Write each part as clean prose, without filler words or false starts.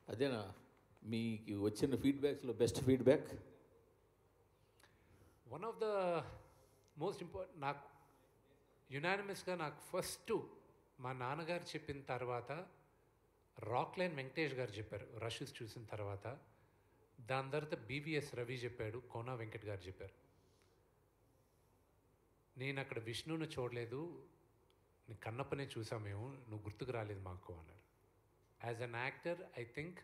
అదేనా మీకు వచ్చిన ఫీడ్బ్యాక్స్లో best feedback? One of the most important నాకు యునానిమస్గా నాకు ఫస్ట్ మా నాన్నగారు చెప్పిన తర్వాత రాక్లైన్ వెంకటేష్ గారు చెప్పారు రషెస్ చూసిన తర్వాత. దాని తర్వాత బీవీఎస్ రవి చెప్పాడు, కోనా వెంకట్ గారు చెప్పారు. నేను అక్కడ విష్ణుని చూడలేదు, నీ కన్నప్పనే చూసాం మేము, నువ్వు గుర్తుకు రాలేదు మాకు అన్నాడు. As an actor I think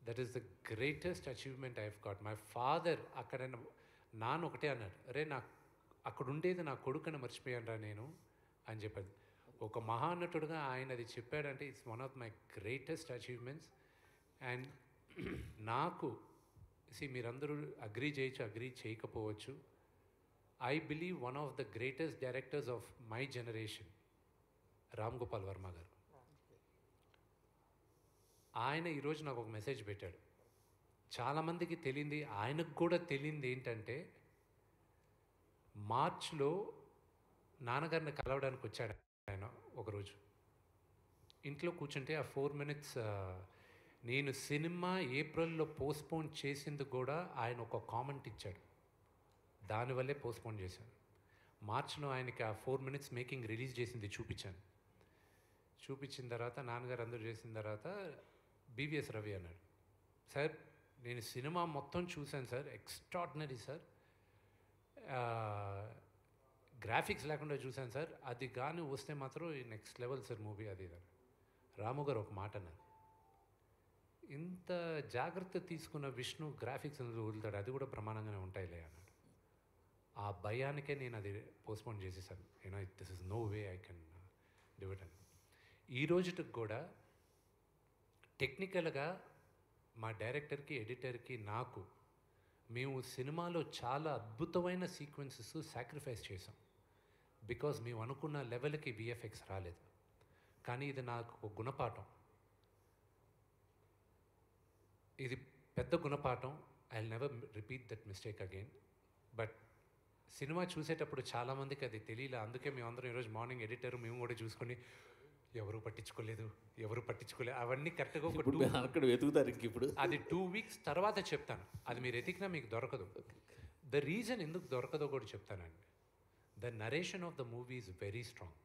that is the greatest achievement I have got. My father అక్కడ నాన్న ఒకటే అన్నాడు, అరే నాకు అక్కడ ఉండేది నా కొడుకుని మర్చిపోయాను రా నేను అని చెప్పాడు. ఒక మహానటుడుగా ఆయన అది చెప్పాడంటే it's one of my greatest achievements. And నాకు మీరందరూ అగ్రీ చేయొచ్చు, అగ్రీ చేయకపోవచ్చు, I believe one of the greatest directors of my generation Ram Gopal Varma గారు. ఆయన ఈరోజు నాకు ఒక మెసేజ్ పెట్టాడు. చాలామందికి తెలియంది, ఆయనకు కూడా తెలియంది ఏంటంటే మార్చ్లో నాన్నగారిని కలవడానికి వచ్చాడు ఆయన ఒకరోజు. ఇంట్లో కూర్చుంటే ఆ 4 minutes నేను సినిమా ఏప్రిల్లో పోస్ట్పోన్ చేసింది కూడా ఆయన ఒక కామెంట్ ఇచ్చాడు, దానివల్లే పోస్ట్పోన్ చేశాను. మార్చ్లో ఆయనకి ఆ 4 minutes మేకింగ్ రిలీజ్ చేసింది చూపించాను. చూపించిన తర్వాత నాన్నగారు అందరూ చేసిన తర్వాత బీవీఎస్ రవి అన్నాడు, సార్ నేను సినిమా మొత్తం చూశాను సార్, ఎక్స్ట్రాడినరీ సార్, గ్రాఫిక్స్ లేకుండా చూశాను సార్, అది కానీ వస్తే మాత్రం నెక్స్ట్ లెవెల్ సార్ మూవీ అది ఇది. రాము గారు ఒక మాట అన్నారు, ఇంత జాగ్రత్త తీసుకున్న విష్ణు గ్రాఫిక్స్ వదులుతాడు, అది కూడా ప్రమాణంగానే ఉంటాయిలే అన్నాడు. ఆ భయానికే నేను అది పోస్ట్పోన్ చేసేసాను. This is no way I can do it అని. ఈ రోజుకి కూడా టెక్నికల్గా మా డైరెక్టర్కి, ఎడిటర్కి, నాకు మేము సినిమాలో చాలా అద్భుతమైన సీక్వెన్సెస్ సాక్రిఫైస్ చేసాం. బికాజ్ మేము అనుకున్న లెవెల్కి విఎఫ్ఎక్స్ రాలేదు. కానీ ఇది నాకు ఒక గుణపాఠం, ఇది పెద్ద గుణపాఠం. I will never repeat that mistake again. But cinema చూసేటప్పుడు చాలామందికి అది తెలియలే. అందుకే మేమందరం ఈరోజు మార్నింగ్ ఎడిటర్ మేము కూడా చూసుకొని ఎవరు పట్టించుకోలేదు అవన్నీ కరెక్ట్గా అక్కడ వెతుకుతారు. ఇంక ఇప్పుడు అది 2 weeks తర్వాత చెప్తాను. అది మీరు ఎతికినా మీకు దొరకదు. ద రీజన్ ఎందుకు దొరకదో కూడా చెప్తానండి. The narration of the movie is very strong.